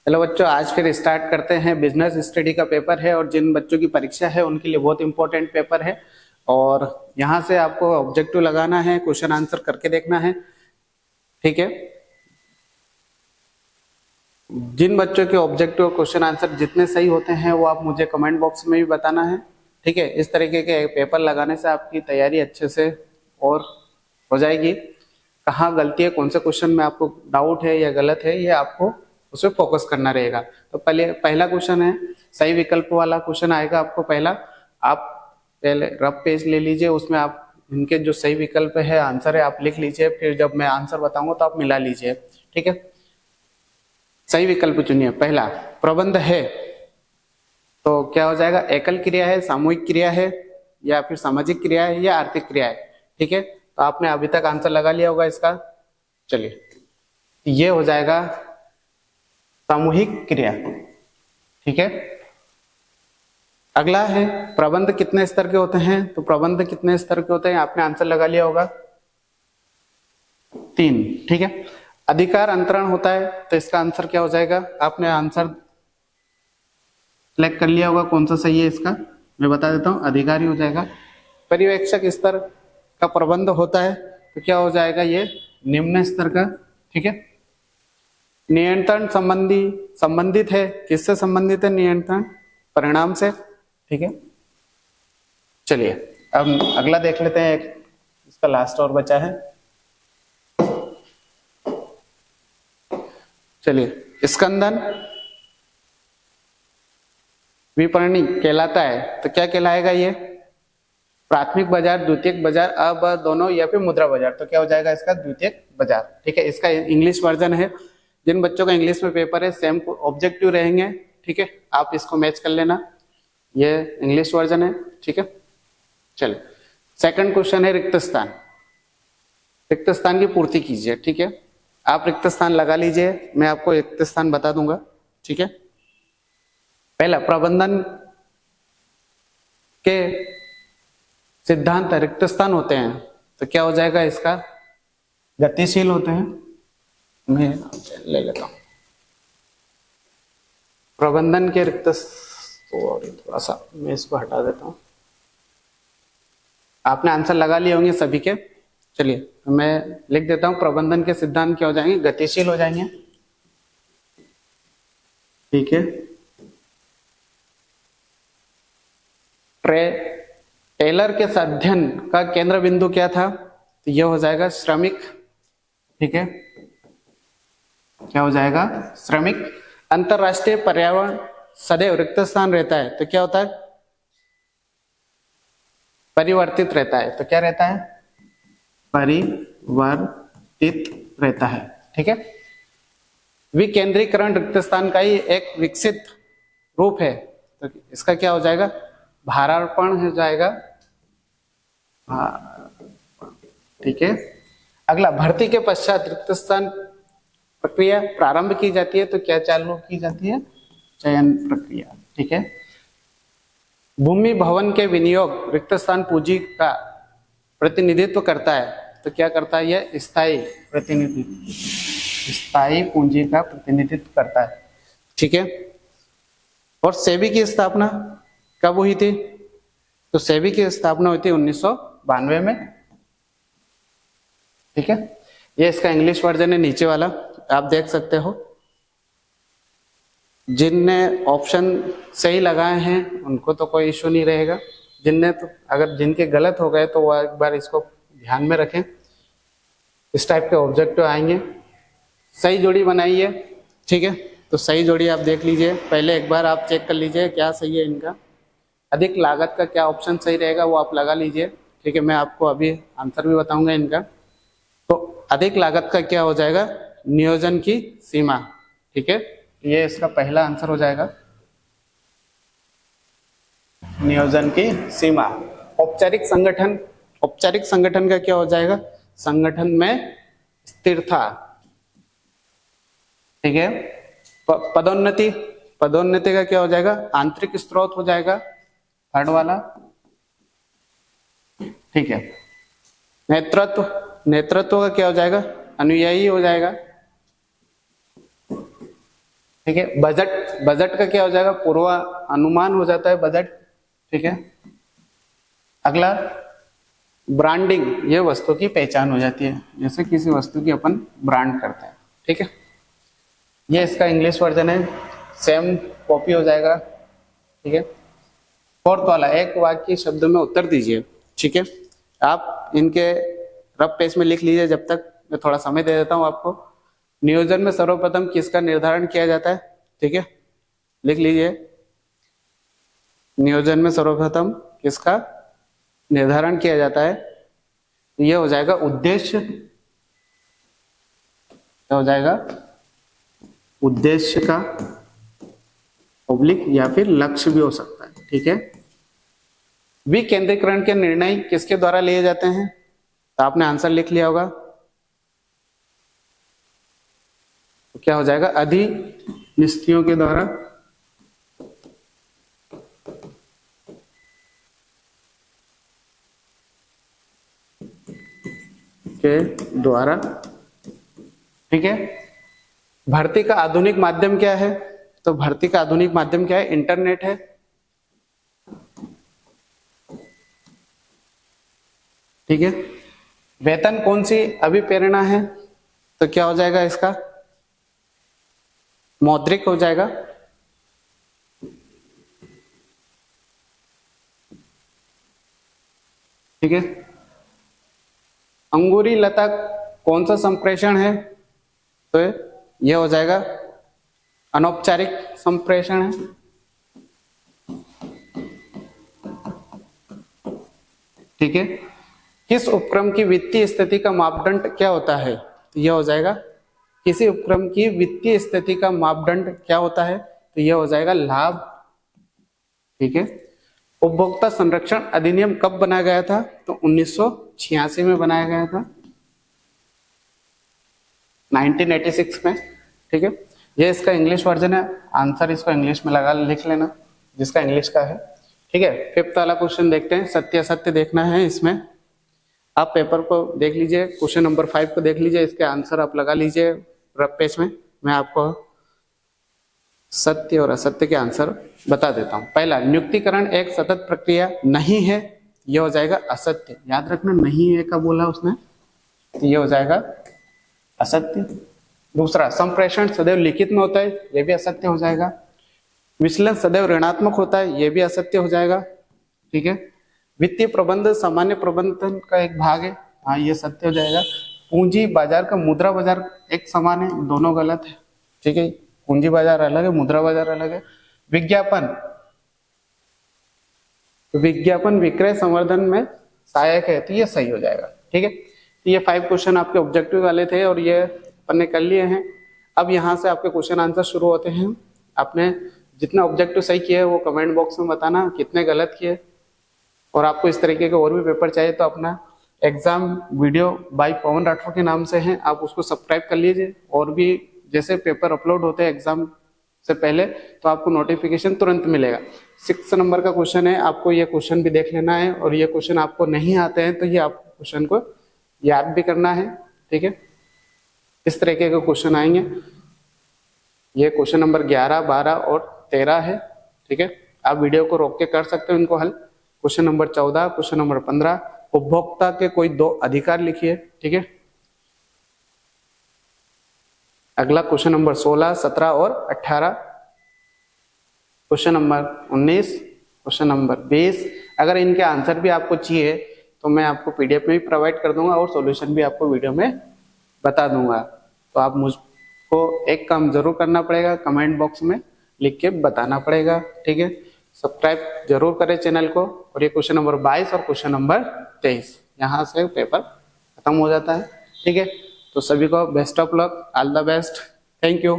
चलो बच्चों, आज फिर स्टार्ट करते हैं। बिजनेस स्टडी का पेपर है और जिन बच्चों की परीक्षा है उनके लिए बहुत इंपॉर्टेंट पेपर है। और यहाँ से आपको ऑब्जेक्टिव लगाना है, क्वेश्चन आंसर करके देखना है। ठीक है, जिन बच्चों के ऑब्जेक्टिव और क्वेश्चन आंसर जितने सही होते हैं वो आप मुझे कमेंट बॉक्स में भी बताना है। ठीक है, इस तरीके के पेपर लगाने से आपकी तैयारी अच्छे से और हो जाएगी। कहाँ गलती है, कौन से क्वेश्चन में आपको डाउट है या गलत है, ये आपको उस पर फोकस करना रहेगा। तो पहला क्वेश्चन है, सही विकल्प वाला क्वेश्चन आएगा आपको पहला। आप पहले रफ पेज ले लीजिए, उसमें आप इनके जो सही विकल्प है, आंसर है, आप लिख लीजिए। फिर जब मैं आंसर बताऊंगा तो आप मिला लीजिए। ठीक है, सही विकल्प चुनिए। पहला प्रबंध है, तो क्या हो जाएगा? एकल क्रिया है, सामूहिक क्रिया है, या फिर सामाजिक क्रिया है, या आर्थिक क्रिया है। ठीक है, तो आपने अभी तक आंसर लगा लिया होगा इसका। चलिए, ये हो जाएगा सामूहिक क्रिया। ठीक है, अगला है प्रबंध कितने स्तर के होते हैं? तो प्रबंध कितने स्तर के होते हैं आपने आंसर लगा लिया होगा, 3। ठीक है, अधिकार अंतरण होता है, तो इसका आंसर क्या हो जाएगा? आपने आंसर सिलेक्ट कर लिया होगा, कौन सा सही है इसका मैं बता देता हूं, अधिकारी हो जाएगा। पर्यवेक्षक स्तर का प्रबंध होता है, तो क्या हो जाएगा? ये निम्न स्तर का। ठीक है, नियंत्रण संबंधित है, किससे संबंधित है नियंत्रण? परिणाम से। ठीक है, चलिए अब अगला देख लेते हैं, एक इसका लास्ट और बचा है। चलिए, स्कंदन विपणनी कहलाता है, तो क्या कहलाएगा ये? प्राथमिक बाजार, द्वितीयक बाजार, अब दोनों, या फिर मुद्रा बाजार। तो क्या हो जाएगा इसका? द्वितीयक बाजार। ठीक है, इसका इंग्लिश वर्जन है। जिन बच्चों का इंग्लिश में पेपर है, सेम ऑब्जेक्टिव रहेंगे। ठीक है, आप इसको मैच कर लेना, ये इंग्लिश वर्जन है। ठीक है, चलिए सेकंड क्वेश्चन है रिक्त स्थान। रिक्त स्थान की पूर्ति कीजिए। ठीक है, आप रिक्त स्थान लगा लीजिए, मैं आपको रिक्त स्थान बता दूंगा। ठीक है, पहला प्रबंधन के सिद्धांत रिक्त स्थान होते हैं, तो क्या हो जाएगा इसका? गतिशील होते हैं। मैं ले लेता हूं प्रबंधन के रिक्त, थोड़ा सा मैं इसको हटा देता हूं। आपने आंसर लगा लिए होंगे सभी के। चलिए तो मैं लिख देता हूं, प्रबंधन के सिद्धांत क्या हो जाएंगे? गतिशील हो जाएंगे। ठीक है, टेलर के अध्ययन का केंद्र बिंदु क्या था? तो यह हो जाएगा श्रमिक। ठीक है, क्या हो जाएगा? श्रमिक। अंतरराष्ट्रीय पर्यावरण सदैव रिक्त स्थान रहता है, तो क्या होता है? परिवर्तित रहता है। तो क्या रहता है? परिवर्तित रहता है। ठीक है, विकेंद्रीकरण रिक्त स्थान का ही एक विकसित रूप है, तो इसका क्या हो जाएगा? भारार्पण हो जाएगा। ठीक है, अगला भर्ती के पश्चात रिक्त स्थान प्रक्रिया प्रारंभ की जाती है, तो क्या चालू की जाती है? चयन प्रक्रिया। ठीक है, भूमि भवन के विनियोग रिक्त स्थान पूंजी का प्रतिनिधित्व करता है, तो क्या करता है? यह स्थायी प्रतिनिधित्व, स्थायी पूंजी का प्रतिनिधित्व करता है। ठीक है, और सेबी की स्थापना कब हुई थी? तो सेबी की स्थापना हुई थी 1992 में। ठीक है, ये इसका इंग्लिश वर्जन है, नीचे वाला आप देख सकते हो। जिनने ऑप्शन सही लगाए हैं उनको तो कोई इश्यू नहीं रहेगा, जिनके गलत हो गए तो वह एक बार इसको ध्यान में रखें। इस टाइप के ऑब्जेक्टिव आएंगे। सही जोड़ी बनाइए। ठीक है, तो सही जोड़ी आप देख लीजिए, पहले एक बार आप चेक कर लीजिए क्या सही है इनका। अधिक लागत का क्या ऑप्शन सही रहेगा वो आप लगा लीजिए। ठीक है, मैं आपको अभी आंसर भी बताऊंगा इनका। तो अधिक लागत का क्या हो जाएगा? नियोजन की सीमा। ठीक है, ये इसका पहला आंसर हो जाएगा, नियोजन की सीमा। औपचारिक संगठन का क्या हो जाएगा? संगठन में स्थिरता। ठीक है, पदोन्नति का क्या हो जाएगा? आंतरिक स्रोत हो जाएगा, थर्ड वाला। ठीक है, नेतृत्व का क्या हो जाएगा? अनुयायी हो जाएगा। ठीक है। बजट, बजट का क्या हो जाएगा, पूर्वानुमान हो जाता है बजट, ठीक है। अगला ब्रांडिंग, ये वस्तु की पहचान हो जाती है, जैसे किसी वस्तु की अपन ब्रांड करते हैं, ठीक है। ये इसका इंग्लिश वर्जन है, सेम कॉपी हो जाएगा, ठीक है। फोर्थ वाला, एक वाक्य शब्द में उत्तर दीजिए, ठीक है। आप इनके रफ पेज में लिख लीजिए, जब तक मैं थोड़ा समय दे देता हूं आपको। नियोजन में सर्वप्रथम किसका निर्धारण किया जाता है, ठीक है, लिख लीजिए। नियोजन में सर्वप्रथम किसका निर्धारण किया जाता है, यह हो जाएगा उद्देश्य, क्या हो जाएगा, उद्देश्य का पब्लिक या फिर लक्ष्य भी हो सकता है, ठीक है। विकेंद्रीकरण के निर्णय किसके द्वारा लिए जाते हैं, तो आपने आंसर लिख लिया होगा, तो क्या हो जाएगा, अधिनिष्ठियों के द्वारा, ठीक है। भर्ती का आधुनिक माध्यम क्या है, तो भर्ती का आधुनिक माध्यम क्या है, इंटरनेट है, ठीक है। वेतन कौन सी अभिप्रेरणा है, तो क्या हो जाएगा इसका, मौद्रिक हो जाएगा, ठीक है। अंगूरी लता कौन सा संप्रेषण है, तो यह हो जाएगा अनौपचारिक संप्रेषण है, ठीक है। किस उपक्रम की वित्तीय स्थिति का मापदंड क्या होता है, तो यह हो जाएगा, किसी उपक्रम की वित्तीय स्थिति का मापदंड क्या होता है, तो यह हो जाएगा लाभ, ठीक है। उपभोक्ता संरक्षण अधिनियम कब बनाया गया था, तो 1986 में बनाया गया था, 1986 में, ठीक है। ये इसका इंग्लिश वर्जन है, आंसर इसको इंग्लिश में लगा लिख लेना जिसका इंग्लिश का है, ठीक है। फिफ्थ वाला क्वेश्चन देखते हैं, सत्य असत्य देखना है इसमें। आप पेपर को देख लीजिए, क्वेश्चन नंबर 5 को देख लीजिए, इसके आंसर आप लगा लीजिए रफ पेज में। मैं आपको सत्य और असत्य के आंसर बता देता हूं। पहला, नियुक्तिकरण एक सतत प्रक्रिया नहीं है, यह हो जाएगा असत्य, याद रखना, नहीं है का बोला उसने, तो यह हो जाएगा असत्य। दूसरा, संप्रेषण सदैव लिखित में होता है, यह भी असत्य हो जाएगा। विचलन सदैव ऋणात्मक होता है, यह भी असत्य हो जाएगा, ठीक है। वित्तीय प्रबंध सामान्य प्रबंधन का एक भाग है, हाँ ये सत्य हो जाएगा। पूंजी बाजार का मुद्रा बाजार एक समान है, दोनों गलत है, ठीक है। पूंजी बाजार अलग है, मुद्रा बाजार अलग है। विज्ञापन, विज्ञापन विक्रय संवर्धन में सहायक है, तो ये सही हो जाएगा, ठीक है। तो ये 5 क्वेश्चन आपके ऑब्जेक्टिव वाले थे और ये अपन ने कर लिए हैं। अब यहाँ से आपके क्वेश्चन आंसर शुरू होते हैं। आपने जितना ऑब्जेक्टिव सही किया है वो कमेंट बॉक्स में बताना, कितने गलत किए। और आपको इस तरीके के और भी पेपर चाहिए तो अपना एग्जाम वीडियो बाय पवन राठौर के नाम से है, आप उसको सब्सक्राइब कर लीजिए। और भी जैसे पेपर अपलोड होते हैं एग्जाम से पहले तो आपको नोटिफिकेशन तुरंत मिलेगा। 6 नंबर का क्वेश्चन है, आपको ये क्वेश्चन भी देख लेना है। और ये क्वेश्चन आपको नहीं आते हैं तो ये आप क्वेश्चन को याद भी करना है, ठीक है। इस तरीके के क्वेश्चन आएंगे। ये क्वेश्चन नंबर 11, 12 और 13 है, ठीक है। आप वीडियो को रोक के कर सकते हो इनको हल। क्वेश्चन नंबर 14, क्वेश्चन नंबर 15, उपभोक्ता के कोई 2 अधिकार लिखिए, ठीक है। अगला क्वेश्चन नंबर 16, 17 और 18, क्वेश्चन नंबर 19, क्वेश्चन नंबर 20। अगर इनके आंसर भी आपको चाहिए तो मैं आपको पीडीएफ में भी प्रोवाइड कर दूंगा और सॉल्यूशन भी आपको वीडियो में बता दूंगा। तो आप मुझको एक काम जरूर करना पड़ेगा, कमेंट बॉक्स में लिख के बताना पड़ेगा, ठीक है। सब्सक्राइब जरूर करें चैनल को। और ये क्वेश्चन नंबर 22 और क्वेश्चन नंबर 23 यहाँ से पेपर खत्म हो जाता है, ठीक है। तो सभी को best of luck, all the best, thank you.